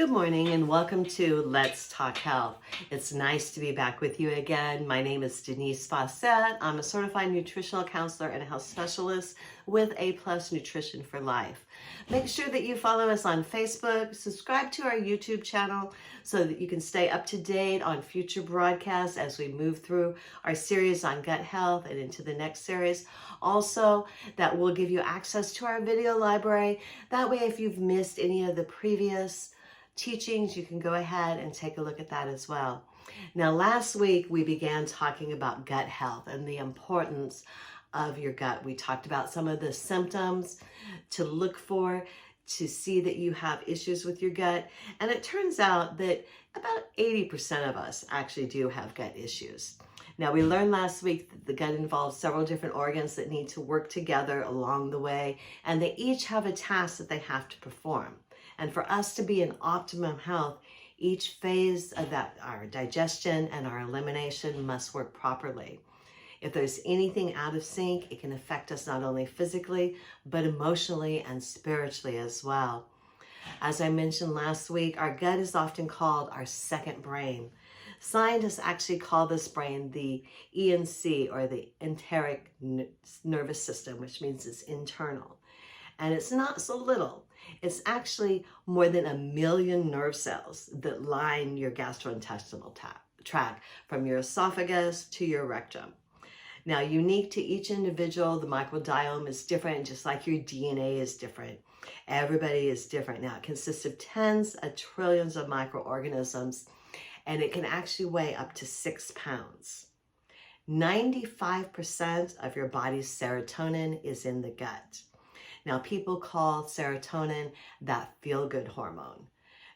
Good morning and welcome to Let's Talk Health. It's nice to be back with you again. My name is Denise Fawcett. I'm a certified nutritional counselor and health specialist with A+ Nutrition for Life. Make sure that you follow us on Facebook, subscribe to our YouTube channel so that you can stay up to date on future broadcasts as we move through our series on gut health and into the next series. Also, that will give you access to our video library. That way, if you've missed any of the previous teachings, you can go ahead and take a look at that as well. Now, last week we began talking about gut health and the importance of your gut. We talked about some of the symptoms to look for to see that you have issues with your gut. And it turns out that about 80% of us actually do have gut issues. Now, we learned last week that the gut involves several different organs that need to work together along the way, and they each have a task that they have to perform. And for us to be in optimum health, each phase of that, our digestion and our elimination, must work properly. If there's anything out of sync, it can affect us not only physically, but emotionally and spiritually as well. As I mentioned last week, our gut is often called our second brain. Scientists actually call this brain the ENC, or the enteric nervous system, which means it's internal. And it's not so little. It's actually more than 1 million nerve cells that line your gastrointestinal tract from your esophagus to your rectum. Now, unique to each individual, the microbiome is different, just like your DNA is different. Everybody is different. Now, it consists of tens of trillions of microorganisms, and it can actually weigh up to 6 pounds. 95% of your body's serotonin is in the gut. Now, people call serotonin that feel-good hormone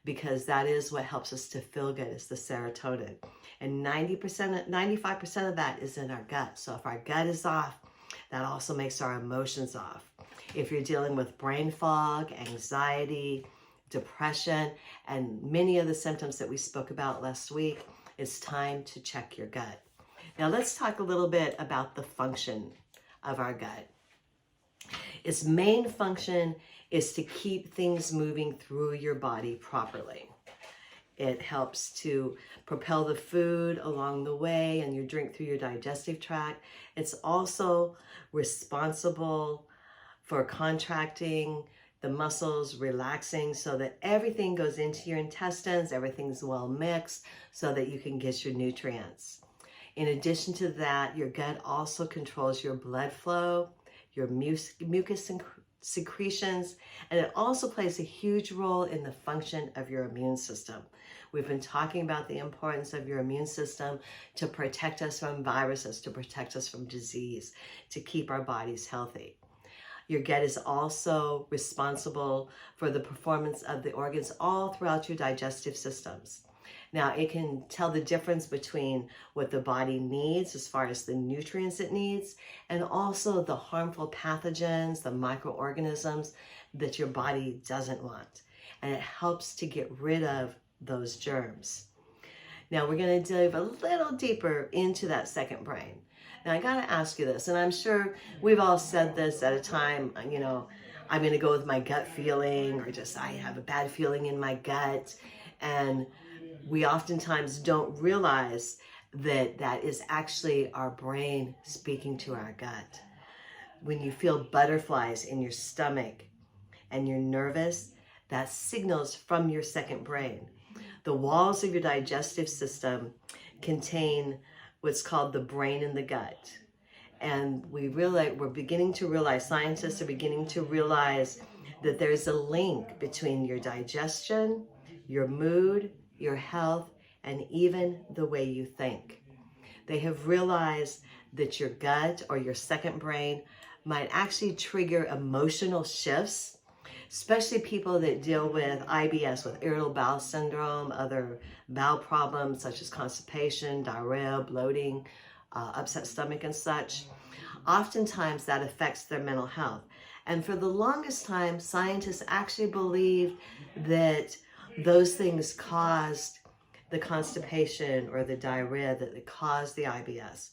because that is what helps us to feel good, is the serotonin. And 95% of that is in our gut. So if our gut is off, that also makes our emotions off. If you're dealing with brain fog, anxiety, depression, and many of the symptoms that we spoke about last week, it's time to check your gut. Now, let's talk a little bit about the function of our gut. Its main function is to keep things moving through your body properly. It helps to propel the food along the way and your drink through your digestive tract. It's also responsible for contracting the muscles, relaxing, so that everything goes into your intestines, everything's well mixed so that you can get your nutrients. In addition to that, your gut also controls your blood flow, your mucus secretions, and it also plays a huge role in the function of your immune system. We've been talking about the importance of your immune system to protect us from viruses, to protect us from disease, to keep our bodies healthy. Your gut is also responsible for the performance of the organs all throughout your digestive systems. Now, it can tell the difference between what the body needs as far as the nutrients it needs, and also the harmful pathogens, the microorganisms that your body doesn't want. And it helps to get rid of those germs. Now, we're going to dive a little deeper into that second brain. Now, I got to ask you this, and I'm sure we've all said this at a time, I'm going to go with my gut feeling, or just I have a bad feeling in my gut. And we oftentimes don't realize that that is actually our brain speaking to our gut. When you feel butterflies in your stomach and you're nervous, that signals from your second brain. The walls of your digestive system contain what's called the brain in the gut. And we're beginning to realize, scientists are beginning to realize that there's a link between your digestion, your mood, your health, and even the way you think. They have realized that your gut or your second brain might actually trigger emotional shifts, especially people that deal with IBS, with irritable bowel syndrome, other bowel problems such as constipation, diarrhea, bloating, upset stomach and such. Oftentimes that affects their mental health. And for the longest time, scientists actually believed that those things caused the constipation or the diarrhea, that it caused the IBS.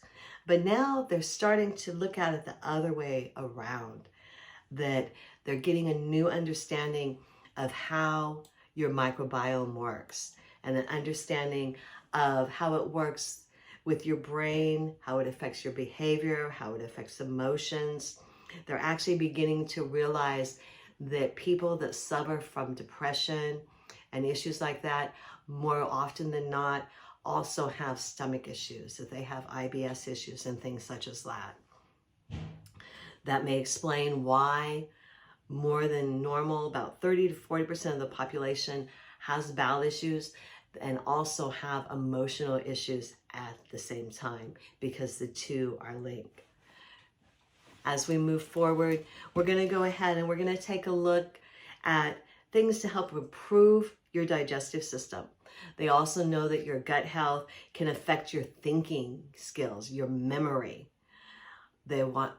But now they're starting to look at it the other way around, that they're getting a new understanding of how your microbiome works, and an understanding of how it works with your brain, how it affects your behavior, how it affects emotions. They're actually beginning to realize that people that suffer from depression and issues like that, more often than not, also have stomach issues, that they have IBS issues and things such as that. That may explain why more than normal, about 30 to 40% of the population has bowel issues and also have emotional issues at the same time, because the two are linked. As we move forward, we're going to go ahead and we're going to take a look at things to help improve your digestive system. They also know that your gut health can affect your thinking skills, your memory.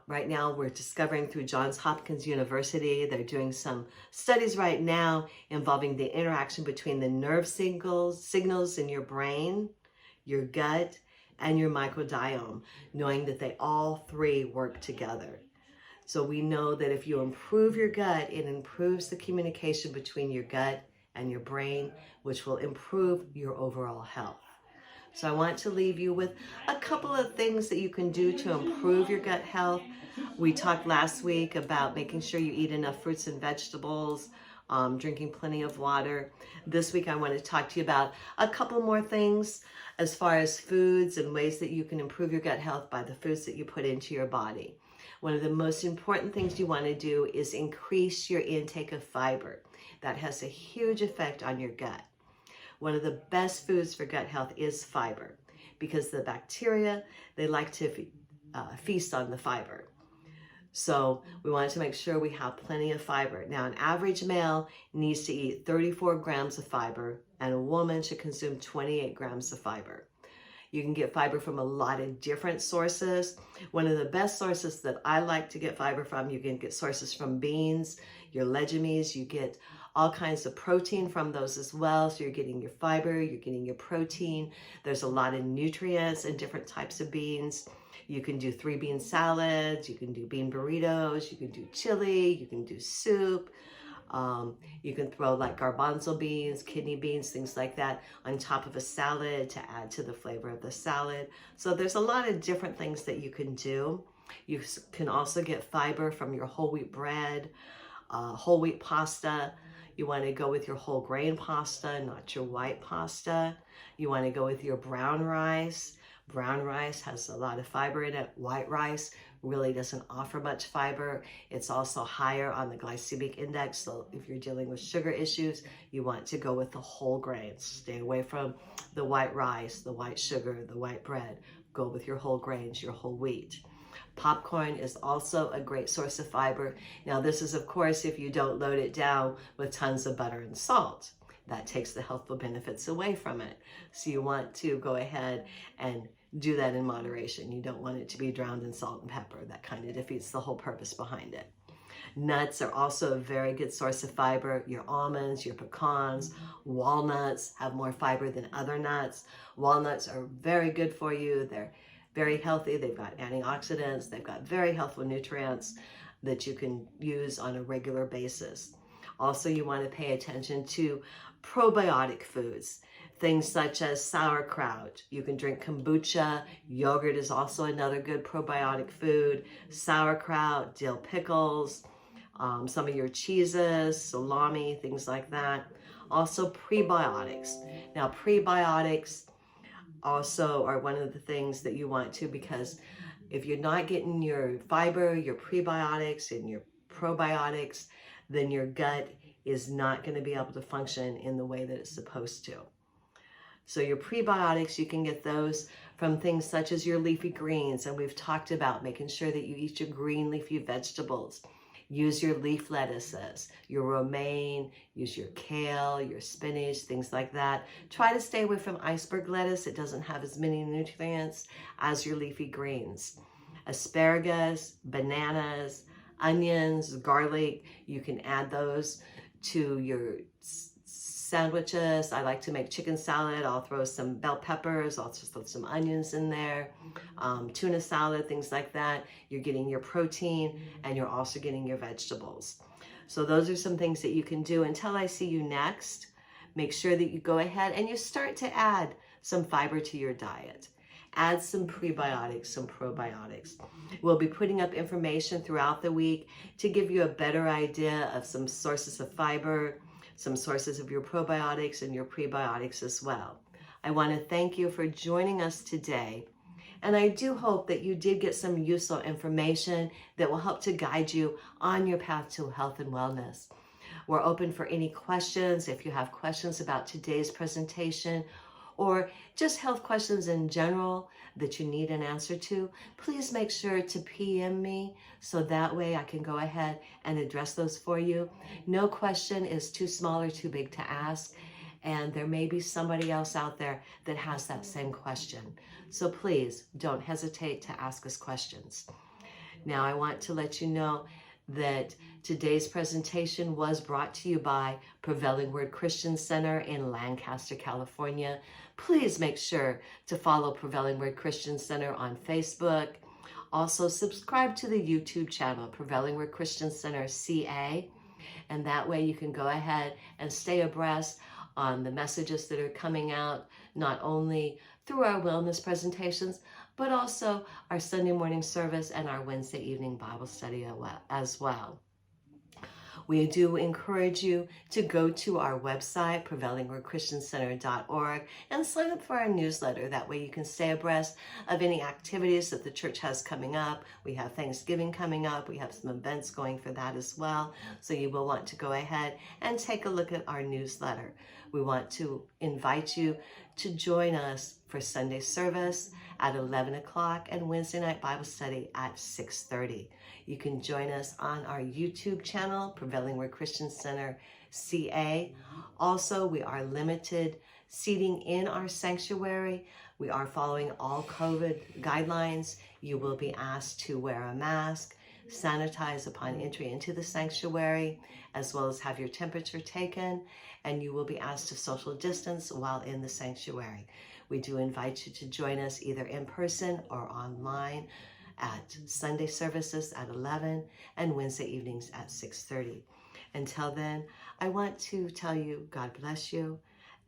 Right now we're discovering through Johns Hopkins University, they're doing some studies right now involving the interaction between the nerve signals in your brain, your gut, and your microbiome, knowing that they all three work together. So we know that if you improve your gut, it improves the communication between your gut and your brain, which will improve your overall health. So I want to leave you with a couple of things that you can do to improve your gut health. We talked last week about making sure you eat enough fruits and vegetables, drinking plenty of water. This week I want to talk to you about a couple more things as far as foods and ways that you can improve your gut health by the foods that you put into your body. One of the most important things you want to do is increase your intake of fiber. That has a huge effect on your gut. One of the best foods for gut health is fiber, because the bacteria, they like to feast on the fiber. So we want to make sure we have plenty of fiber. Now, an average male needs to eat 34 grams of fiber, and a woman should consume 28 grams of fiber. You can get fiber from a lot of different sources. One of the best sources that I like to get fiber from, you can get sources from beans, your legumes, you get all kinds of protein from those as well. So you're getting your fiber, you're getting your protein. There's a lot of nutrients in different types of beans. You can do 3-bean salads, you can do bean burritos, you can do chili, you can do soup. You can throw like garbanzo beans, kidney beans, things like that on top of a salad to add to the flavor of the salad. So there's a lot of different things that you can do. You can also get fiber from your whole wheat bread, whole wheat pasta. You want to go with your whole grain pasta, not your white pasta. You want to go with your brown rice. Brown rice has a lot of fiber in it. White rice really doesn't offer much fiber. It's also higher on the glycemic index. So if you're dealing with sugar issues, you want to go with the whole grains. Stay away from the white rice, the white sugar, the white bread. Go with your whole grains, your whole wheat. Popcorn is also a great source of fiber. Now, this is, of course, if you don't load it down with tons of butter and salt. That takes the healthful benefits away from it. So you want to go ahead and do that in moderation. You don't want it to be drowned in salt and pepper. That kind of defeats the whole purpose behind it. Nuts are also a very good source of fiber. Your almonds, your pecans, walnuts have more fiber than other nuts. Walnuts are very good for you. They're very healthy. They've got antioxidants. They've got very healthful nutrients that you can use on a regular basis. Also, you want to pay attention to probiotic foods, things such as sauerkraut. You can drink kombucha. Yogurt is also another good probiotic food. Sauerkraut, dill pickles, some of your cheeses, salami, things like that. Also prebiotics. Now, prebiotics also are one of the things that you want to, because if you're not getting your fiber, your prebiotics, and your probiotics, then your gut is not going to be able to function in the way that it's supposed to. So your prebiotics, you can get those from things such as your leafy greens. And we've talked about making sure that you eat your green leafy vegetables. Use your leaf lettuces, your romaine, use your kale, your spinach, things like that. Try to stay away from iceberg lettuce. It doesn't have as many nutrients as your leafy greens. Asparagus, bananas, onions, garlic, you can add those to your sandwiches. I like to make chicken salad. I'll throw some bell peppers. I'll just throw some onions in there. Tuna salad, things like that. You're getting your protein and you're also getting your vegetables. So those are some things that you can do. Until I see you next, make sure that you go ahead and you start to add some fiber to your diet. Add some prebiotics, some probiotics. We'll be putting up information throughout the week to give you a better idea of some sources of fiber, some sources of your probiotics and your prebiotics as well. I want to thank you for joining us today. And I do hope that you did get some useful information that will help to guide you on your path to health and wellness. We're open for any questions. If you have questions about today's presentation or just health questions in general that you need an answer to, please make sure to PM me so that way I can go ahead and address those for you. No question is too small or too big to ask, and there may be somebody else out there that has that same question. So please don't hesitate to ask us questions. Now I want to let you know that today's presentation was brought to you by Prevailing Word Christian Center in Lancaster, California. Please make sure to follow Prevailing Word Christian Center on Facebook. Also subscribe to the YouTube channel, Prevailing Word Christian Center CA, and that way you can go ahead and stay abreast on the messages that are coming out, not only through our wellness presentations, but also our Sunday morning service and our Wednesday evening Bible study as well. We do encourage you to go to our website, prevailingwordchristiancenter.org, and sign up for our newsletter. That way you can stay abreast of any activities that the church has coming up. We have Thanksgiving coming up. We have some events going for that as well. So you will want to go ahead and take a look at our newsletter. We want to invite you to join us for Sunday service at 11 o'clock and Wednesday night Bible study at 6:30. You can join us on our YouTube channel, Prevailing Word Christian Center CA. Also, we are limited seating in our sanctuary. We are following all COVID guidelines. You will be asked to wear a mask, sanitize upon entry into the sanctuary, as well as have your temperature taken, and you will be asked to social distance while in the sanctuary. We do invite you to join us either in person or online at Sunday services at 11 and Wednesday evenings at 6:30. Until then, I want to tell you, God bless you,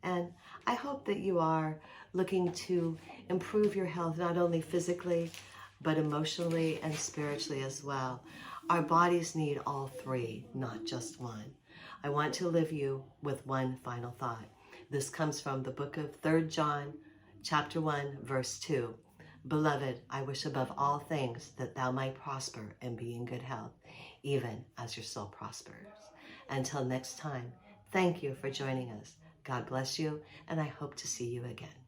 and I hope that you are looking to improve your health, not only physically, but emotionally and spiritually as well. Our bodies need all three, not just one. I want to leave you with one final thought. This comes from the book of 3 John, chapter 1, verse 2. Beloved, I wish above all things that thou might prosper and be in good health, even as your soul prospers. Until next time, thank you for joining us. God bless you, and I hope to see you again.